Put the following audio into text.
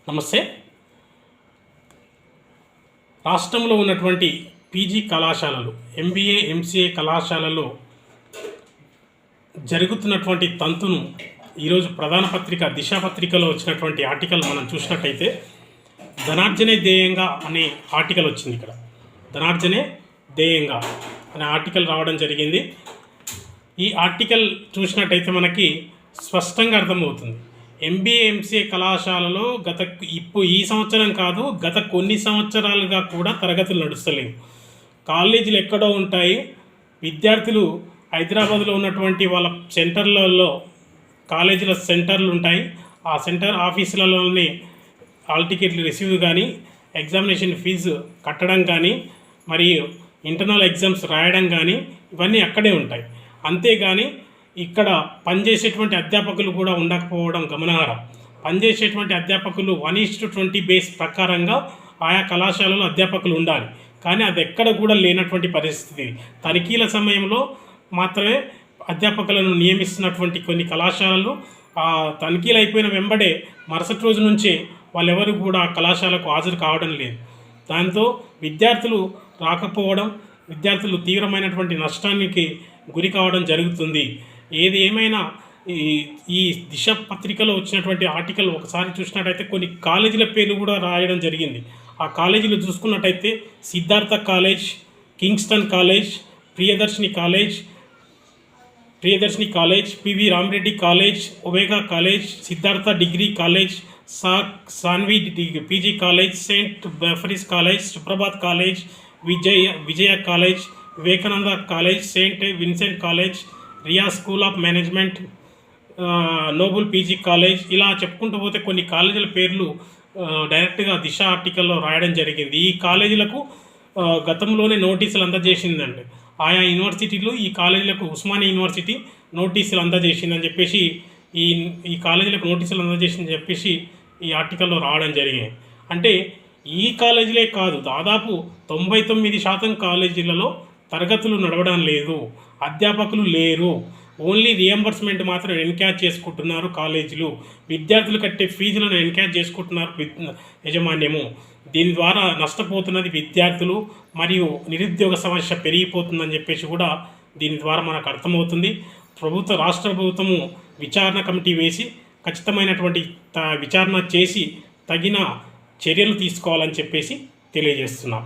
నమస్తే. రాష్ట్రంలో ఉన్నటువంటి పీజీ కళాశాలలు, ఎంబీఏ, ఎంసీఏ కళాశాలలో జరుగుతున్నటువంటి తంతును ఈరోజు ప్రధాన పత్రిక దిశ పత్రికలో వచ్చినటువంటి ఆర్టికల్ మనం చూసినట్టయితే ధనార్జనే ధ్యేయంగా అనే ఆర్టికల్ వచ్చింది. ఇక్కడ ధనార్జనే ధ్యేయంగా అనే ఆర్టికల్ రావడం జరిగింది. ఈ ఆర్టికల్ చూసినట్టయితే మనకి స్పష్టంగా అర్థమవుతుంది. ఎంబీఏ, ఎంసీఏ కళాశాలలో ఈ సంవత్సరం కాదు, గత కొన్ని సంవత్సరాలుగా కూడా తరగతులు నడుస్తలేవు. కాలేజీలు ఎక్కడో ఉంటాయి. విద్యార్థులు హైదరాబాద్లో ఉన్నటువంటి వాళ్ళ సెంటర్లలో కాలేజీల సెంటర్లు ఉంటాయి. ఆ సెంటర్ ఆఫీసులలోనే హాల్ టికెట్లు రిసీవ్ కానీ, ఎగ్జామినేషన్ ఫీజు కట్టడం కానీ, మరియు ఇంటర్నల్ ఎగ్జామ్స్ రాయడం కానీ ఇవన్నీ అక్కడే ఉంటాయి. అంతేగాని ఇక్కడ పనిచేసేటువంటి అధ్యాపకులు కూడా ఉండకపోవడం గమనార్హం. పనిచేసేటువంటి అధ్యాపకులు 1:20 బేస్ ప్రకారంగా ఆయా కళాశాలలో అధ్యాపకులు ఉండాలి. కానీ అది ఎక్కడ కూడా లేనటువంటి పరిస్థితి. తనిఖీల సమయంలో మాత్రమే అధ్యాపకులను నియమిస్తున్నటువంటి కొన్ని కళాశాలలు తనిఖీలు అయిపోయిన వెంబడే మరుసటి రోజు నుంచే వాళ్ళెవరు కూడా కళాశాలకు హాజరు కావడం లేదు. దాంతో విద్యార్థులు రాకపోవడం, విద్యార్థులు తీవ్రమైనటువంటి నష్టానికి గురి కావడం జరుగుతుంది. ఏది ఏమైనా ఈ దిశ పత్రికలో వచ్చినటువంటి ఆర్టికల్ ఒకసారి చూసినట్టయితే కొన్ని కాలేజీల పేర్లు కూడా రాయడం జరిగింది. ఆ కాలేజీలు చూసుకున్నట్టయితే Siddhartha college, Kingston college, Priyadarshini college, PV Ramareddy college, Omega college, Siddhartha degree college, Sanvi PG college, saint బెఫరీస్ college, Suprabhat college, Vijaya college, Vivekananda college, saint Vincent college, Riya school of management, noble PG college, ఇలా చెప్పుకుంటూ పోతే కొన్ని కాలేజీల పేర్లు డైరెక్ట్గా దిశ ఆర్టికల్లో రాయడం జరిగింది. ఈ కాలేజీలకు గతంలోనే నోటీసులు అందజేసిందండి. ఆయా యూనివర్సిటీలు ఈ కాలేజీలకు ఉస్మానియా యూనివర్సిటీ నోటీసులు అందజేసిందని చెప్పేసి ఈ కాలేజీలకు నోటీసులు అందజేసిందని చెప్పేసి ఈ ఆర్టికల్లో రావడం జరిగింది. అంటే ఈ కాలేజీలే కాదు, దాదాపు 99% కాలేజీలలో తరగతులు నడవడం లేదు, అధ్యాపకులు లేరు. ఓన్లీ రియంబర్స్మెంట్ మాత్రం ఎన్క్యాష్ చేసుకుంటున్నారు కాలేజీలు. విద్యార్థులు కట్టే ఫీజులను ఎన్క్యాష్ చేసుకుంటున్నారు యాజమాన్యము. దీని ద్వారా నష్టపోతున్నది విద్యార్థులు మరియు నిరుద్యోగ సమస్య పెరిగిపోతుందని చెప్పేసి కూడా దీని ద్వారా మనకు అర్థమవుతుంది. రాష్ట్ర ప్రభుత్వము విచారణ కమిటీ వేసి ఖచ్చితమైనటువంటి విచారణ చేసి తగిన చర్యలు తీసుకోవాలని చెప్పేసి తెలియజేస్తున్నాం.